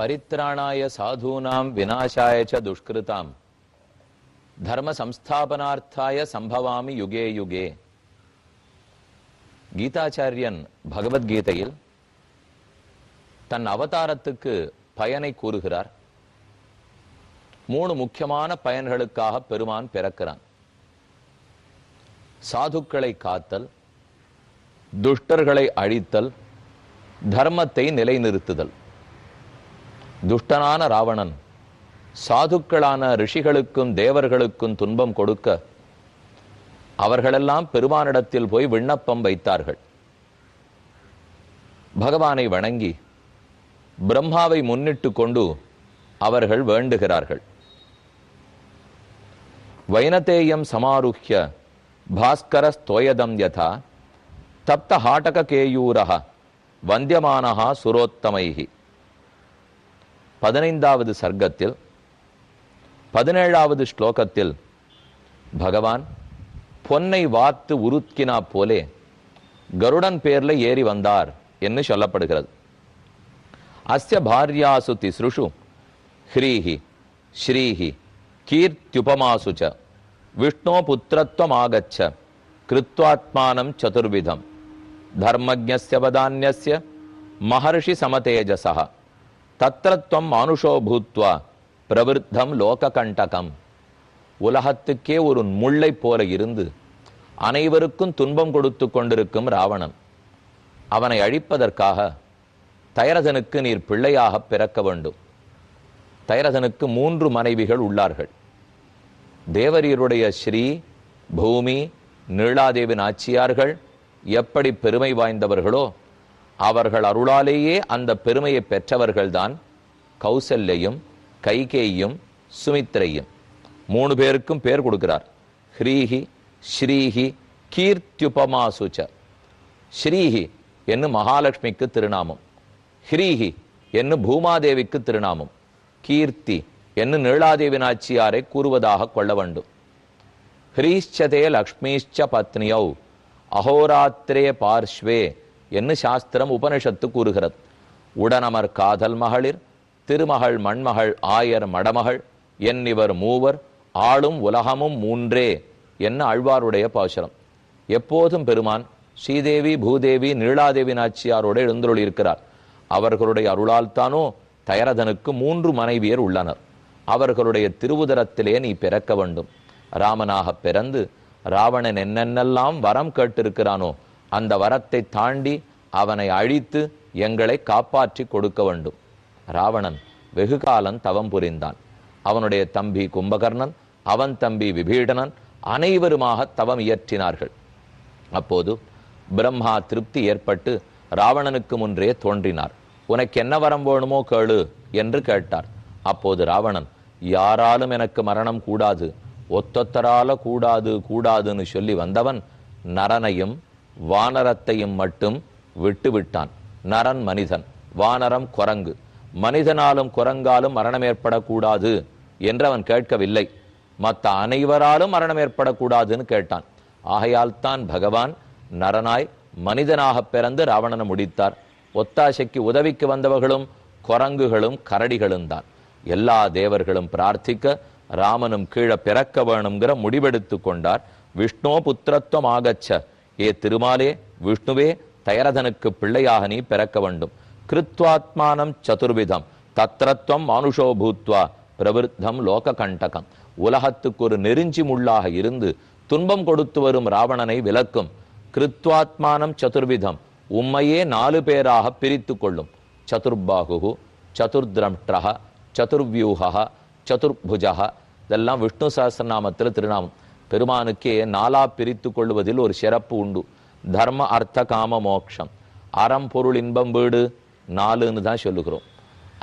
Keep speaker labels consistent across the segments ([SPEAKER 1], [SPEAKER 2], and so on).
[SPEAKER 1] परित्राणाय साधूनां विनाशाय च दुष्कृतां धर्म संस्थापनार्थाय संभवामि युगे युगे. கீதாச்சாரியன் பகவத்கீதையில் தன் அவதாரத்துக்கு பயனை கூறுகிறார். 3 முக்கியமான பயன்களுக்காக பெருமான் பிறக்கிறான். சாதுக்களை காத்தல், துஷ்டர்களை அழித்தல், தர்மத்தை நிலைநிறுத்துதல். துஷ்டனான ராவணன் சாதுக்களான ரிஷிகளுக்கும் தேவர்களுக்கும் துன்பம் கொடுக்க அவர்களெல்லாம் பெருமானிடத்தில் போய் விண்ணப்பம் வைத்தார்கள். பகவானை வணங்கி பிரம்மாவை முன்னிட்டு கொண்டு அவர்கள் வேண்டுகிறார்கள். வைனதேயம் சமாருஹ்ய பாஸ்கர ஸ்தோயதம் யதா தப்த ஹாட்டக கேயூரஹ வந்தியமானஹா சுரோத்தமைஹி. 15வது சர்க்கத்தில் 17வது ஸ்லோகத்தில் பகவான் பொன்னை வாத்து உருக்கினா போலே கருடன் பேர்ல ஏறி வந்தார் என்று சொல்லப்படுகிறது. அஸ்ய பாரியாசு திஸ்ருஷு ஹ்ரீஹி ஸ்ரீஹி கீர்த்யுபமாசு ச விஷ்ணோ புத்திரத்வமாகச்ச கிருத்வாத்மானம் சதுர்விதம் தர்மஜ்ஞஸ்ய வதான்யஸ்ய மஹர்ஷி சமதேஜசஹ தத்ரத்வம் மானுஷோ பூத்வா பிரவிருத்தம் லோககண்டகம். உலகத்துக்கே ஒரு முள்ளை போல இருந்து அனைவருக்கும் துன்பம் கொடுத்து கொண்டிருக்கும் ராவணன், அவனை அழிப்பதற்காக தயரதனுக்கு நீர் பிள்ளையாக பிறக்க வேண்டும். தயரதனுக்கு 3 மனைவிகள் உள்ளார்கள். தேவரீருடைய ஸ்ரீ, பூமி, நீளாதேவி நாச்சியார்கள் எப்படி பெருமை வாய்ந்தவர்களோ அவர்கள் அருளாலேயே அந்த பெருமையை பெற்றவர்கள்தான் கௌசல்யையும் கைகேயும் சுமித்ரையும். 3 பேருக்கும் பேர் கொடுக்கிறார். ஹ்ரீஹி ஸ்ரீஹி கீர்த்யுபமாசுச்ச. ஸ்ரீஹி என்று மகாலட்சுமிக்கு திருநாமம், ஹ்ரீஹி என்று பூமாதேவிக்கு திருநாமம், கீர்த்தி என்று நீளாதேவி நாச்சியாரை கூறுவதாக கொள்ள வேண்டும். ஹ்ரீஷ்சதே லக்ஷ்மீஷ்ச பத்னியௌ அஹோராத்திரே பார்ஷ்வே என்று சாஸ்திரம் உபனிஷத்து கூறுகிறது. உடனமர் காதல் மகளிர் திருமகள் மண்மகள் ஆயர் மடமகள் என்னிவர் மூவர் ஆளும் உலகமும் 3 என்ன ஆழ்வாருடைய பாசுரம். எப்போதும் பெருமான் ஸ்ரீதேவி பூதேவி நீளாதேவி நாச்சியாரோடு எழுந்தருளி இருக்கிறார். அவர்களுடைய அருளால் தானோ தயரதனுக்கு 3 மனைவியர் உள்ளனர். அவர்களுடைய திருவுதரத்திலே நீ பிறக்க வேண்டும். ராமனாக பிறந்து ராவணன் என்னென்னெல்லாம் வரம் கேட்டிருக்கிறானோ அந்த வரத்தை தாண்டி அவனை அழித்து எங்களை காப்பாற்றி கொடுக்க வேண்டும். ராவணன் வெகு காலம் தவம் புரிந்தான். அவனுடைய தம்பி கும்பகர்ணன், அவன் தம்பி விபீடனன் அனைவருமாக தவம் இயற்றினார்கள். அப்போது பிரம்மா திருப்தி ஏற்பட்டு ராவணனுக்கு முன்றே தோன்றினார். உனக்கு என்ன வரம் வேணுமோ கேளு என்று கேட்டார். அப்போது ராவணன், யாராலும் எனக்கு மரணம் கூடாது, ஒத்தொத்தரால கூடாது கூடாதுன்னு சொல்லி வந்தவன் நரனையும் வானரத்தையும் மட்டும் விட்டு விட்டான். நரன் மனிதன், வானரம் குரங்கு. மனிதனாலும் குரங்காலும் மரணம் ஏற்படக்கூடாது என்று அவன் கேட்கவில்லை. மற்ற அனைவராலும் மரணம் ஏற்படக்கூடாதுன்னு கேட்டான். ஆகையால் தான் பகவான் நரனாய் மனிதனாக பிறந்து ராவணனை முடித்தார். ஒத்தாசைக்கு உதவிக்கு வந்தவர்களும் குரங்குகளும் கரடிகளும் தான். எல்லா தேவர்களும் பிரார்த்திக்க ராமனும் கீழே பிறக்க வேணுங்கிற முடிவெடுத்து கொண்டார். விஷ்ணோ புத்திரத்துவம் ஆகச்ச, ஏ திருமாலே விஷ்ணுவே தயரதனுக்கு பிள்ளையாக நீ பிறக்க வேண்டும். கிருத்வாத்மானம் சதுர்விதம் தத்ரத்வம் மானுஷோ பூத்வா பிரவிருத்தம் லோககண்டகம். உலகத்துக்கு ஒரு நெருஞ்சி முள்ளாக இருந்து துன்பம் கொடுத்து வரும் ராவணனை விலக்கும். கிருத்வாத்மானம் சதுர்விதம், உம்மையே 4 பேராக பிரித்து கொள்ளும். சதுர்பாகு, சதுர்திரம்ஷ்டஹ, சதுர்வியூஹ, சதுர்புஜஹ. இதெல்லாம் விஷ்ணு சஹஸ்ரநாமத்தில் திருநாமம். பெருமானுக்கே 4ஆ பிரித்து கொள்வதில் ஒரு சிறப்பு உண்டு. தர்ம அர்த்த காம மோக்ஷம், அறம் பொருள் இன்பம் வீடு 4ன்னு தான் சொல்லுகிறோம்.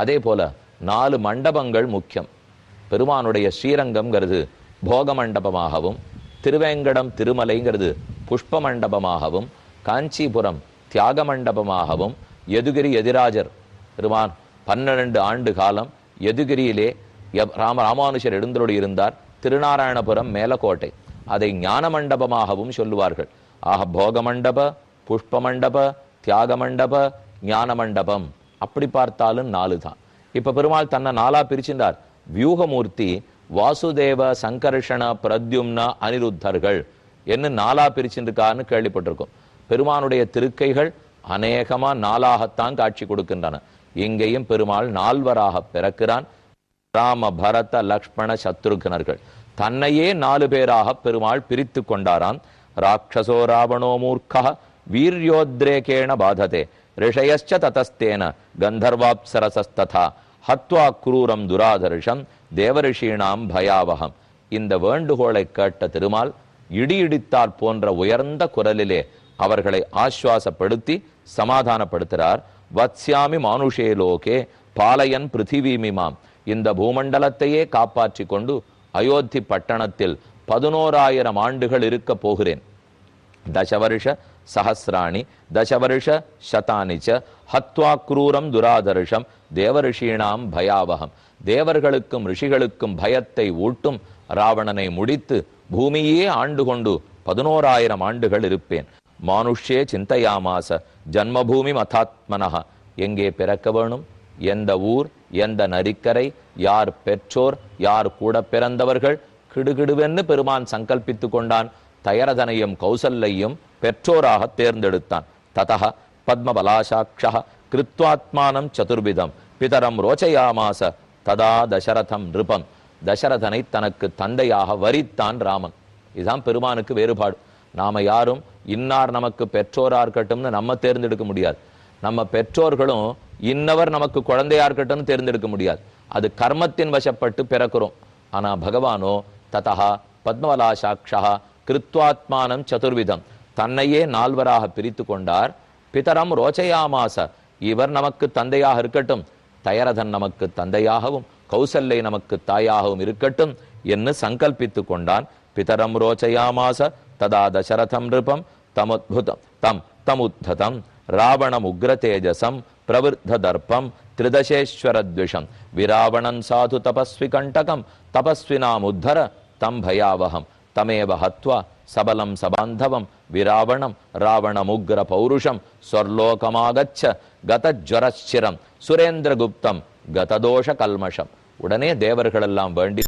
[SPEAKER 1] அதே போல 4 மண்டபங்கள் முக்கியம். பெருமானுடைய ஸ்ரீரங்கம்ங்கிறது போக மண்டபமாகவும், திருவேங்கடம் திருமலைங்கிறது புஷ்ப மண்டபமாகவும், காஞ்சிபுரம் தியாக மண்டபமாகவும், யதுகிரி எதிராஜர் பெருமான் 12 ஆண்டு காலம் யதுகிரியிலே ராமானுஷர் எழுந்தருளி இருந்தார். திருநாராயணபுரம் மேலக்கோட்டை, அதை ஞான மண்டபமாகவும் சொல்லுவார்கள். ஆக போக மண்டப, புஷ்ப மண்டப, தியாக மண்டப, ஞான மண்டபம் அப்படி பார்த்தாலும் 4 தான். இப்ப பெருமாள் தன்னை நாலா பிரிச்சின்றார். வியூகமூர்த்தி வாசுதேவ, சங்கர்ஷண, பிரத்யும்ன, அனிருத்தர்கள் என்ன நாலா பிரிச்சிருக்கான்னு கேள்விப்பட்டிருக்கோம். பெருமானுடைய திருக்கைகள் அநேகமா நாலாகத்தான் காட்சி கொடுக்கின்றன. இங்கேயும் பெருமாள் நால்வராக பிறக்கிறான். ராம, பரத, லக்ஷ்மண, சத்ருகனர்கள் தன்னையே 4 பேராக பெருமாள் பிரித்து கொண்டாராம். ராட்சசோ ராவணோ மூர்க்கா வீரியோத்ரேகேண பாததே ரிஷயச்ச ததஸ்தேன கந்தர்வாப்சரசஸ்ததா ஹத்வா குரூரம் துராதர்ஷம் தேவரிஷீணாம் பயாவகம். இந்த வேண்டுகோளை கேட்ட திருமால் இடி இடித்தார் போன்ற உயர்ந்த குரலிலே அவர்களை ஆஸ்வாசப்படுத்தி சமாதானப்படுத்துகிறார். வத்ஸ்யாமி மானுஷே லோகே பாலயன் பிருத்திவீமிமாம். இந்த பூமண்டலத்தையே காப்பாற்றி கொண்டு அயோத்தி பட்டணத்தில் 11,000 ஆண்டுகள் இருக்க போகிறேன். தசவருஷ சஹசிராணி தசவருஷ சதானிச்ச ஹத்வா குரூரம் துராதர்ஷம் தேவரிஷீணாம் பயாவகம். தேவர்களுக்கும் ரிஷிகளுக்கும் பயத்தை ஊட்டும் ராவணனை முடித்து பூமியே ஆண்டு கொண்டு 11,000 ஆண்டுகள் இருப்பேன். மானுஷ்யே சிந்தையாமாச ஜன்மபூமி மதாத்மனஹ. எங்கே பிறக்க வேணும், எந்த ஊர், எந்த நரிக்கரை, யார் பெற்றோர், யார் கூட பிறந்தவர்கள், கிடுகிடுவென்று பெருமான் சங்கல்பித்து கொண்டான். தயரதனையும் கௌசல்யையும் பெற்றோராக தேர்ந்தெடுத்தான். ததஹ பத்மபலாசாட்ச கிருத்வாத்மானம் சதுர்விதம் பிதரம் ரோச்சயாமாச ததா தசரதம் நிருபம். தசரதனை தனக்கு தந்தையாக வரித்தான் ராமன். இதுதான் பெருமானுக்கு வேறுபாடு. நாம யாரும் இன்னார் நமக்கு பெற்றோரா இருக்கட்டும்னு நம்ம தேர்ந்தெடுக்க முடியாது. நம்ம பெற்றோர்களும் இன்னவர் நமக்கு குழந்தையா இருக்கட்டும்னு தேர்ந்தெடுக்க முடியாது. அது கர்மத்தின் வசப்பட்டு பிறக்கிறோம். ஆனா பகவானோ ததா பத்மவலாசாட்சா கிருத்வாத்மானம் சதுர்விதம், தன்னையே 4வராக பிரித்து கொண்டார். பிதரம் ரோச்சயாமாச, இவர் நமக்கு தந்தையாக இருக்கட்டும், தயரதன் நமக்கு தந்தையாகவும் கௌசல்யை நமக்கு தாயாகவும் இருக்கட்டும் என்று சங்கல்பித்து கொண்டான். பிதரம் ரோச்சயாமாச ததா தசரதம் நிருபம் தமுத்ததம் ராவணம் உக்ரதேஜசம் பிரவருத்த தர்ப்பம் திரிதசேஸ்வரத்விஷம் விராவணன் சாது தபஸ்வி கண்டகம் தபஸ்வினாம் உத்தர தம் பயாவகம் தமேவ ஹத்வா சபலம் சபாந்தவம் விராவணம் ராவணமுக்ர பௌருஷம் ஸ்வர்லோகமாகச்ச கதஜ்வரச்சிரம் சுரேந்திரகுப்தம் கததோஷ கல்மஷம். உடனே தேவர்களெல்லாம் வேண்டி